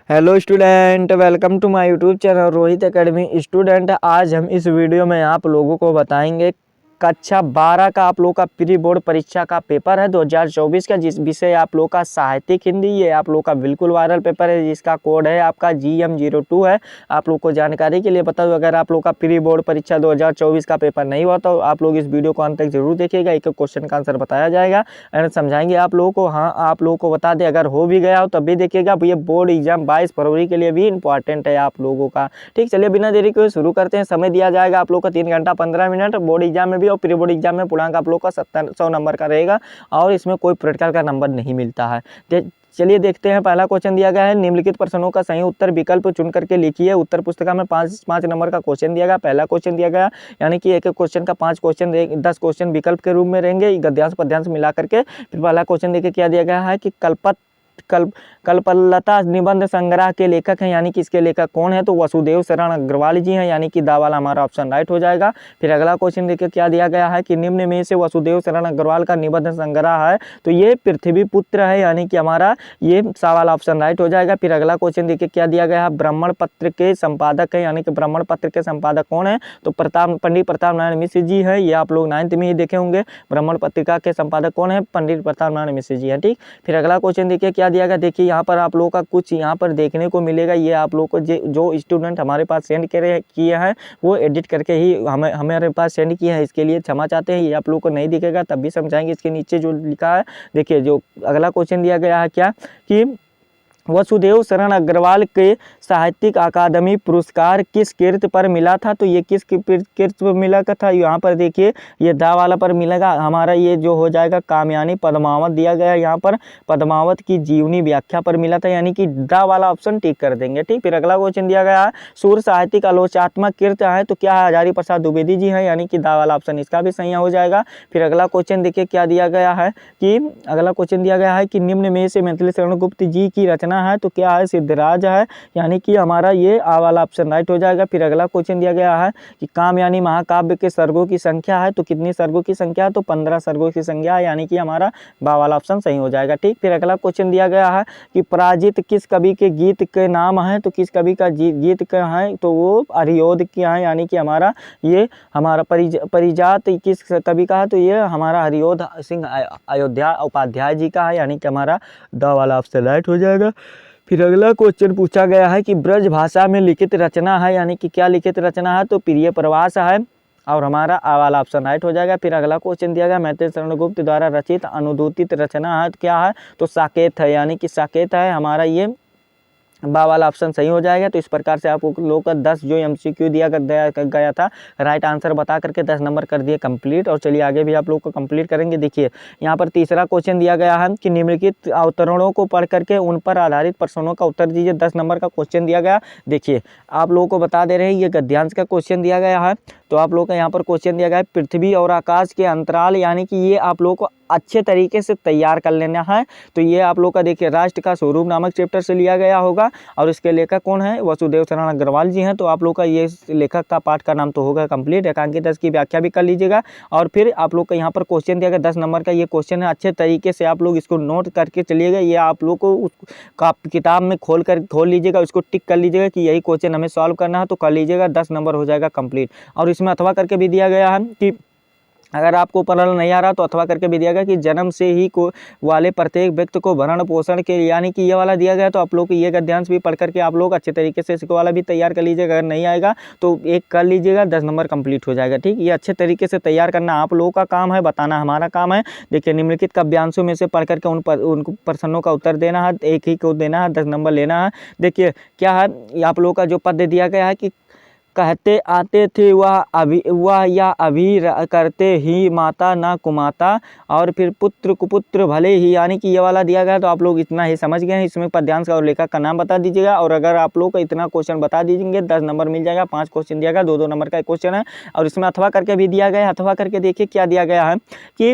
Hello student, welcome to my YouTube channel Rohit Academy. Student, आज हम इस वीडियो में आप लोगों को बताएंगे कक्षा 12 का आप लोग का प्री बोर्ड परीक्षा का पेपर है 2024 का, जिस विषय आप लोग का साहित्यिक हिंदी। ये आप लोग का बिल्कुल वायरल पेपर है जिसका कोड है आपका GM02 है। आप लोग को जानकारी के लिए बता दूं, अगर आप लोग का प्री बोर्ड परीक्षा 2024 का पेपर नहीं हुआ तो आप लोग इस वीडियो को अंत तक जरूर देखिएगा। एक क्वेश्चन का आंसर बताया जाएगा एंड समझाएंगे आप लोगों को। हाँ, आप लोगों को बता दें, अगर हो भी गया हो तब भी देखिएगा, ये बोर्ड एग्जाम 22 फरवरी के लिए भी इंपॉर्टेंट है आप लोगों का। ठीक, चलिए बिना देरी के शुरू करते हैं। समय दिया जाएगा आप लोग का 3 घंटा 15 मिनट। बोर्ड एग्जाम में भी और प्री बोर्ड एग्जाम में पूर्णांक आप लोग का 100 नंबर का रहेगा और इसमें कोई प्रैक्टिकल का नंबर नहीं मिलता है। चलिए देखते हैं। पहला क्वेश्चन दिया गया है, निम्नलिखित प्रश्नों का सही उत्तर विकल्प चुन करके लिखिए। उत्तर पुस्तिका में 5 नंबर का क्वेश्चन दिया गया। पहला क्वेश्चन दिया गया, यानी कि एक क्वेश्चन का 5 क्वेश्चन 10 क्वेश्चन विकल्प के रूप में रहेंगे, गद्यांश पद्यांश मिला करके। फिर पहला क्वेश्चन देखिए क्या दिया गया है कि कल्पलता निबंध संग्रह के लेखक हैं, यानी कि इसके लेखक कौन है, तो वसुदेव शरण अग्रवाल जी हैं, यानी कि दा वाला हमारा ऑप्शन राइट हो जाएगा। फिर अगला क्वेश्चन देखिए क्या दिया गया है कि निम्न में से वसुदेव शरण अग्रवाल का निबंध संग्रह है, तो ये पृथ्वी पुत्र है, यानी कि हमारा ये सा वाला ऑप्शन राइट हो जाएगा। फिर अगला क्वेश्चन देखिए क्या दिया गया है, ब्राह्मण पत्र के संपादक है, यानी कि ब्राह्मण पत्र के संपादक कौन है, तो पंडित प्रताप नारायण मिश्र जी है। ये आप लोग 9th में ही देखे होंगे, ब्राह्मण पत्रिका के संपादक कौन है, पंडित प्रताप नारायण मिश्र जी है। ठीक, फिर अगला क्वेश्चन देखिए क्या दिया गया। देखिए यहाँ पर आप लोगों का कुछ यहाँ पर देखने को मिलेगा, ये आप लोग को जो स्टूडेंट हमारे पास सेंड किए हैं वो एडिट करके ही हमारे पास सेंड किए हैं, इसके लिए क्षमा चाहते हैं। ये आप लोग को नहीं दिखेगा तब भी समझाएंगे। इसके नीचे जो लिखा है देखिए, जो अगला क्वेश्चन दिया गया है क्या कि वसुदेव शरण अग्रवाल के साहित्यिक अकादमी पुरस्कार किस कृत पर मिला था, तो ये किस कृत पर मिला था, यहाँ पर देखिए ये दा वाला पर मिलेगा हमारा, ये जो हो जाएगा कामयानी पद्मावत दिया गया है, यहाँ पर पद्मावत की जीवनी व्याख्या पर मिला था, यानी कि दा वाला ऑप्शन टिक कर देंगे। ठीक, फिर अगला क्वेश्चन दिया गया है, सूर्य साहित्यिक आलोचनात्मक कृत है, तो क्या है, हजारी प्रसाद द्विवेदी जी हैं, यानी कि दा वाला ऑप्शन इसका भी सही हो जाएगा। फिर अगला क्वेश्चन देखिए क्या दिया गया है कि अगला क्वेश्चन दिया गया है कि निम्न में से मैथिली शरण गुप्त जी की रचना है, तो क्या है, सिद्धराज है, यानी कि हमारा ये आ वाला ऑप्शन राइट हो जाएगा। फिर अगला क्वेश्चन दिया गया है कि कामयानी महाकाव्य के सर्गों की संख्या है, तो कितनी सर्गों की संख्या है, तो 15 सर्गों की संख्या है, यानी कि हमारा बा वाला ऑप्शन सही हो जाएगा। ठीक, फिर अगला क्वेश्चन दिया गया है कि पराजित किस कवि के गीत के नाम है, तो किस कवि का गीत का है, तो वो हरिऔध क्या है, यानी कि हमारा ये हमारा परिजात किस कवि का है, तो ये हमारा हरिऔध सिंह अयोध्या उपाध्याय जी का है, यानी कि हमारा द वाला ऑप्शन राइट हो जाएगा। फिर अगला क्वेश्चन पूछा गया है कि ब्रज भाषा में लिखित रचना है, यानी कि क्या लिखित रचना है, तो प्रिय प्रवास है और हमारा आ वाला ऑप्शन राइट हो जाएगा। फिर अगला क्वेश्चन दिया गया, मैथिली शरण गुप्त द्वारा रचित अनुदूतित रचना है, तो क्या है, तो साकेत है, यानी कि साकेत है हमारा, ये बा वाला ऑप्शन सही हो जाएगा। तो इस प्रकार से आप लोगों का 10 जो MCQ दिया गया था राइट आंसर बता करके 10 नंबर कर दिए कंप्लीट। और चलिए आगे भी आप लोग को कंप्लीट करेंगे। देखिए यहाँ पर तीसरा क्वेश्चन दिया गया है कि निम्नलिखित अवतरणों को पढ़ करके उन पर आधारित प्रश्नों का उत्तर दीजिए। 10 नंबर का क्वेश्चन दिया गया। देखिए आप लोगों को बता दे रहे हैं, ये गद्यांश का क्वेश्चन दिया गया है। तो आप लोग का यहाँ पर क्वेश्चन दिया गया है पृथ्वी और आकाश के अंतराल, यानी कि ये आप लोगों को अच्छे तरीके से तैयार कर लेना है। तो ये आप लोग का देखिए राष्ट्र का स्वरूप नामक चैप्टर से लिया गया होगा और इसके लेखक कौन है, वसुदेव शरण अग्रवाल जी हैं। तो आप लोग का ये लेखक का पाठ का नाम तो होगा कंप्लीट। एकांकी 10 की व्याख्या भी कर लीजिएगा। और फिर आप लोग का यहाँ पर क्वेश्चन दिया गया 10 नंबर का, ये क्वेश्चन है, अच्छे तरीके से आप लोग इसको नोट करके चलिएगा। ये आप लोग को किताब में खोल लीजिएगा, उसको टिक कर लीजिएगा कि यही क्वेश्चन हमें सॉल्व करना है, तो कर लीजिएगा, 10 नंबर हो जाएगा कंप्लीट। और इसमें अथवा करके भी दिया गया है कि अगर आपको पढ़ना नहीं आ रहा तो अथवा करके भी दिया गया कि जन्म से ही को वाले प्रत्येक व्यक्ति को भरण पोषण के, यानी कि ये वाला दिया गया। तो आप लोग को ये गद्यांश भी पढ़ करके आप लोग अच्छे तरीके से इसको वाला भी तैयार कर लीजिएगा। अगर नहीं आएगा तो एक कर लीजिएगा, 10 नंबर कंप्लीट हो जाएगा। ठीक, ये अच्छे तरीके से तैयार करना आप लोगों का काम है, बताना हमारा काम है। देखिए निम्नलिखित काव्यांशों में से पढ़ करके उन प्रश्नों का उत्तर देना है, एक ही को देना है, 10 नंबर लेना है। देखिए क्या है, आप लोगों का जो पद दिया गया है कि कहते आते थे वह या अभी करते ही माता ना कुमाता, और फिर पुत्र कुपुत्र भले ही, यानी कि ये वाला दिया गया। तो आप लोग इतना ही समझ गए हैं। इसमें पद्यांश का और लेखक का नाम बता दीजिएगा। और अगर आप लोग का इतना क्वेश्चन बता दीजिएंगे 10 नंबर मिल जाएगा। 5 क्वेश्चन दिया गया, 2-2 नंबर का क्वेश्चन है। और इसमें अथवा करके भी दिया गया है। अथवा करके देखिए क्या दिया गया है कि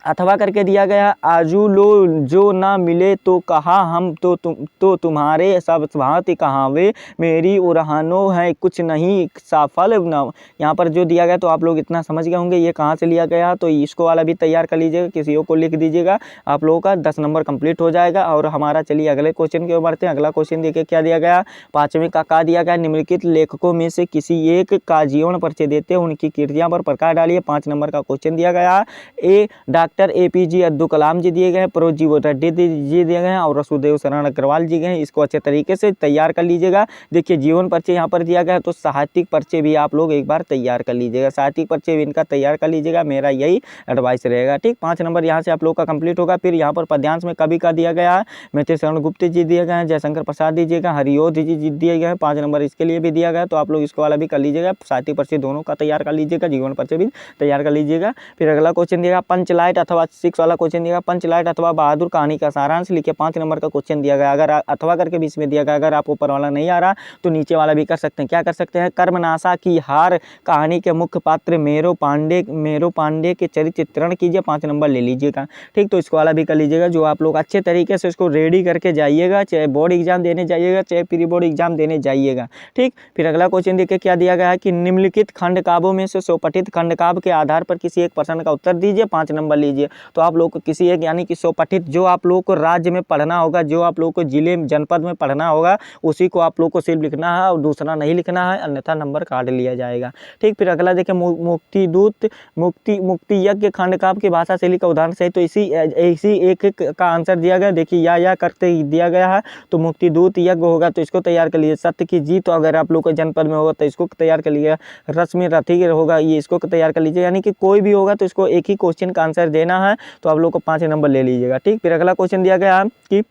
अथवा करके दिया गया आजू लो जो ना मिले तो कहा हम तो तुम्हारे सब भांति कहावे मेरी उरहानो है कुछ नहीं सफल न। यहाँ पर जो दिया गया तो आप लोग इतना समझ गए होंगे ये कहाँ से लिया गया, तो इसको वाला भी तैयार कर लीजिएगा, किसी को लिख दीजिएगा, आप लोगों का 10 नंबर कंप्लीट हो जाएगा। और हमारा चलिए अगले क्वेश्चन की ओर बढ़ते हैं। अगला क्वेश्चन देखिए क्या दिया गया, 5वें का दिया गया, निम्नलिखित लेखकों में से किसी एक का जीवन परिचय देते उनकी कृतियां पर प्रकाश डालिए। 5 नंबर का क्वेश्चन दिया गया, ए डॉक्टर APJ अब्दुल कलाम जी दिए गए, प्रोजीव रेड्डी जी दिए गए हैं और वसुदेव शरण अग्रवाल जी गए। इसको अच्छे तरीके से तैयार कर लीजिएगा। देखिए जीवन परिचय यहाँ पर दिया गया है, तो साहित्यिक परिचय भी आप लोग एक बार तैयार कर लीजिएगा, साहित्यिक परिचय भी इनका तैयार कर लीजिएगा, मेरा यही एडवाइस रहेगा। ठीक, 5 नंबर यहाँ से आप लोग का कंप्लीट होगा। फिर यहाँ पर पद्यांश में कवि का दिया गया है, मैथिली शरण गुप्त जी दिए गए हैं, जयशंकर प्रसाद दीजिएगा, हरिओध जी दिए गए हैं, 5 नंबर इसके लिए भी दिया गया है, तो आप लोग इसको वाला भी कर लीजिएगा, साहित्यिक परिचय दोनों का तैयार कर लीजिएगा, जीवन परिचय भी तैयार कर लीजिएगा। फिर अगला क्वेश्चन दिएगा पंचलाइट अथवा 6 वाला क्वेश्चन दिएगा, पंचलाइट अथवा बहादुर कहानी का सारांश लिखिए। 5 नंबर का क्वेश्चन दिया गया, अगर अथवा करके बीच में दिया गया, अगर आपको ऊपर वाला नहीं आ रहा तो नीचे वाला भी कर सकते हैं। क्या कर सकते हैं, कर्मनाशा की हार कहानी के मुख्य पात्र मेरो पांडे के चरित्र चित्रण कीजिए, 5 नंबर ले लीजिएगा। ठीक, तो इसको वाला भी कर लीजिएगा, जो आप लोग अच्छे तरीके से इसको रेडी करके जाइएगा, चाहे बोर्ड एग्जाम देने जाइएगा चाहे प्री बोर्ड एग्जाम देने जाइएगा। ठीक, फिर अगला क्वेश्चन देखिए क्या दिया गया है कि निम्नलिखित खंड काव्यों में से स्वपठित खंड काव्य के आधार पर किसी एक प्रश्न का उत्तर दीजिए, 5 नंबर लीजिए। तो आप लोग को किसी एक यानी कि स्वपठित जो आप लोग को राज्य में पढ़ना होगा, जो आप लोग को जिले जनपद में पढ़ना होगा उसी को आप लोग को सिर्फ लिखना है और दूसरा नहीं लिखना है, अन्यथा नंबर काट लिया जाएगा। ठीक, फिर अगला देखिए मुक्ति यज्ञ खंड काव्य की भाषा शैली का उदाहरण सही, तो इसी एक का आंसर दिया गया। देखिए या करते दिया गया है, तो मुक्ति दूत यज्ञ होगा, तो इसको तैयार कर लीजिए। सत्य की जीत, तो अगर आप लोग को जनपद में होगा तो इसको तैयार कर लीजिए। रश्मि रथी होगा, ये इसको तैयार कर लीजिए, यानी कि कोई भी होगा तो इसको एक ही क्वेश्चन का आंसर देना है, तो आप लोग को 5 नंबर ले लीजिएगा। ठीक, फिर अगला क्वेश्चन दिया गया है कि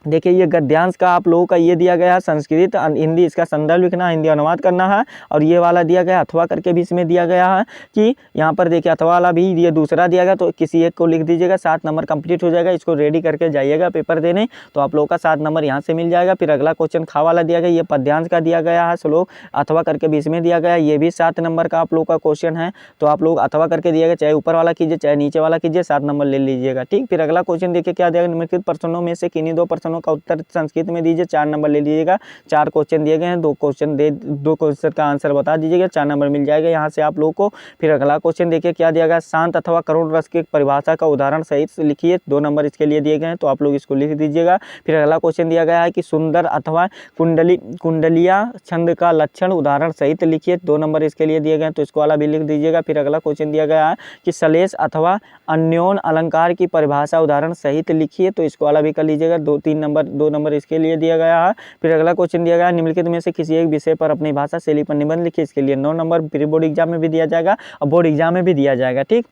देखिए ये गद्यांश का आप लोगों का ये दिया गया है, संस्कृत हिंदी इसका संदर्भ लिखना, हिंदी अनुवाद करना है। और ये वाला दिया गया अथवा करके भी इसमें दिया गया है कि यहाँ पर देखिए अथवा वाला भी ये दूसरा दिया गया, तो किसी एक को लिख दीजिएगा, 7 नंबर कंप्लीट हो जाएगा। इसको रेडी करके जाइएगा पेपर देने, तो आप लोगों का 7 नंबर यहाँ से मिल जाएगा। फिर अगला क्वेश्चन खा वाला दिया गया, ये पद्यांश का दिया गया है श्लोक, अथवा करके भी इसमें दिया गया, ये भी 7 नंबर का आप लोग का क्वेश्चन है, तो आप लोग अथवा करके दिएगा, चाहे ऊपर वाला कीजिए चाहे नीचे वाला कीजिए, 7 नंबर ले लीजिएगा। ठीक, फिर अगला क्वेश्चन देखिए क्या दिया, निम्नलिखित प्रश्नों में से किन्हीं 2 प्रश्नों का उत्तर संस्कृत में दीजिए, 4 नंबर ले लीजिएगा। 4 क्वेश्चन दिए गए हैं, 2 क्वेश्चन का आंसर बता दीजिएगा, 4 नंबर मिल जाएगा यहाँ से आप लोगों को। फिर अगला क्वेश्चन देखिए क्या दिया गया, शांत अथवा करुण रस की परिभाषा का उदाहरण सहित लिखिए, 2 नंबर इसके लिए दिए गए हैं, तो आप लोग इसको लिख दीजिएगा। फिर अगला क्वेश्चन दिया गया है कि सुंदर अथवा कुंडलिया छंद का लक्षण उदाहरण सहित लिखिए, 2 नंबर इसके लिए दिए गए हैं, तो इसको वाला भी लिख दीजिएगा। फिर अगला क्वेश्चन दिया गया है कि सलेश अथवा अन्योन अलंकार की परिभाषा उदाहरण सहित लिखिए, तो इसको वाला भी कर लीजिएगा, 2 नंबर इसके लिए दिया गया है। फिर अगला क्वेश्चन दिया गया निम्नलिखित में से किसी एक विषय पर अपनी भाषा शैली पर निबंध लिखिए, इसके लिए 9 नंबर प्री बोर्ड एग्जाम में भी दिया जाएगा और बोर्ड एग्जाम में भी दिया जाएगा। ठीक,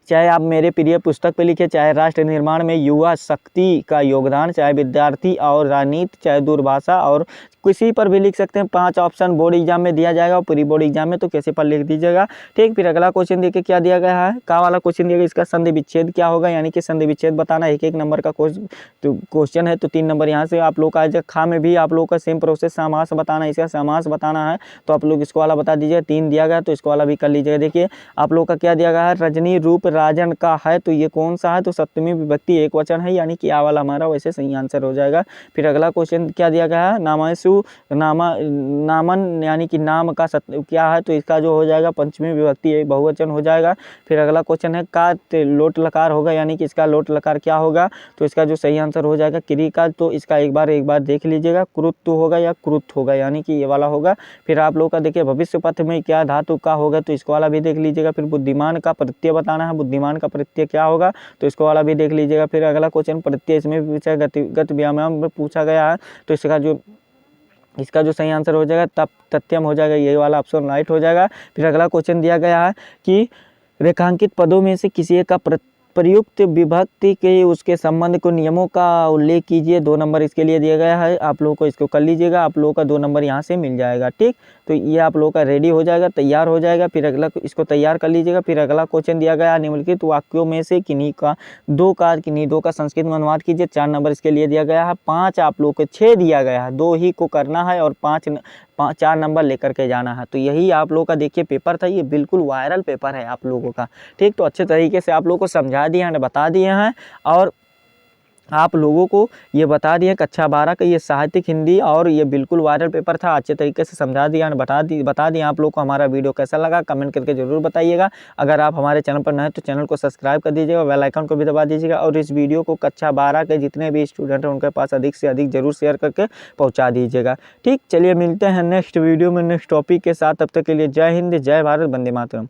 चाहे आप मेरे प्रिय पुस्तक पे लिखिए, चाहे राष्ट्र निर्माण में युवा शक्ति का योगदान, चाहे विद्यार्थी और राजनीति, चाहे दूरभाषा, और किसी पर भी लिख सकते हैं। 5 ऑप्शन बोर्ड एग्जाम में दिया जाएगा और प्री बोर्ड एग्जाम में तो किसी पर लिख दीजिएगा। ठीक, फिर अगला क्वेश्चन देखिए क्या दिया गया है, का वाला क्वेश्चन दिया गया, इसका संधि विच्छेद क्या होगा, यानी कि संधि विच्छेद बताना, 1 नंबर का क्वेश्चन है, तो 3 नंबर यहाँ से आप लोग का। खा में भी आप लोग का सेम प्रोसेस, समास बताना, इसका समास बताना है, तो आप लोग इसको वाला बता दीजिए। 3 दिया गया तो इसको वाला भी कर लीजिएगा। देखिए आप लोग का क्या दिया गया है, रजनी रूप राजन का है, तो ये कौन सा है, तो सप्तमी विभक्ति एक वचन है, यानी कि आ वाला हमारा वैसे सही आंसर हो जाएगा। फिर अगला क्वेश्चन क्या दिया गया है, नामन यानी कि नाम का क्या है, तो इसका जो हो जाएगा पंचमी विभक्ति एक बहुवचन हो जाएगा। फिर अगला क्वेश्चन है का लोट लकार होगा, यानी कि इसका लोट लकार क्या होगा, तो इसका जो सही आंसर हो जाएगा क्री का, तो इसका एक बार देख लीजिएगा, क्रुत होगा या क्रुत होगा, यानी कि ये वाला होगा। फिर आप लोग का देखिए भविष्य पथ में क्या धातु का होगा, तो इसको वाला भी देख लीजिएगा। फिर बुद्धिमान का प्रत्यय बताना है, बुद्धिमान का प्रत्यय क्या होगा, तो इसको वाला भी देख लीजिएगा। फिर अगला क्वेश्चन प्रत्यय इसमें पूछा, गत व्यायाम में पूछा गया है, तो इसका जो सही आंसर हो जाएगा तथ्यम हो जाएगा, ये वाला ऑप्शन राइट हो जाएगा। फिर अगला क्वेश्चन दिया गया है कि रेखांकित पदों में से किसी एक का प्रयुक्त विभक्ति के उसके संबंध को नियमों का उल्लेख कीजिए, 2 नंबर इसके लिए दिया गया है, आप लोगों को इसको कर लीजिएगा, आप लोगों का 2 नंबर यहाँ से मिल जाएगा। ठीक, तो तो ये आप लोगों का रेडी हो जाएगा, तैयार हो जाएगा। फिर अगला इसको तैयार कर लीजिएगा। फिर अगला क्वेश्चन दिया गया है निम्नलिखित वाक्यों में से किन्हीं दो का संस्कृत में अनुवाद कीजिए। 4 नंबर इसके लिए दिया गया है। 5 आप लोग को 6 दिया गया है, 2 ही को करना है और 4 नंबर लेकर के जाना है। तो यही आप लोगों का देखिए पेपर था, ये बिल्कुल वायरल पेपर है आप लोगों का। ठीक, तो अच्छे तरीके से आप लोगों को समझा दिए हैं, बता दिए हैं और आप लोगों को ये बता दिए कक्षा 12 का ये साहित्यिक हिंदी और ये बिल्कुल वायरल पेपर था। अच्छे तरीके से समझा दिया और बता दिया आप लोगों को। हमारा वीडियो कैसा लगा कमेंट करके ज़रूर बताइएगा। अगर आप हमारे चैनल पर नए हैं तो चैनल को सब्सक्राइब कर दीजिएगा, बेल आइकन को भी दबा दीजिएगा और इस वीडियो को कक्षा 12 के जितने भी स्टूडेंट हैं उनके पास अधिक से अधिक जरूर शेयर करके पहुँचा दीजिएगा। ठीक, चलिए मिलते हैं नेक्स्ट वीडियो में नेक्स्ट टॉपिक के साथ। तब तक के लिए जय हिंद, जय भारत, वंदे मातरम।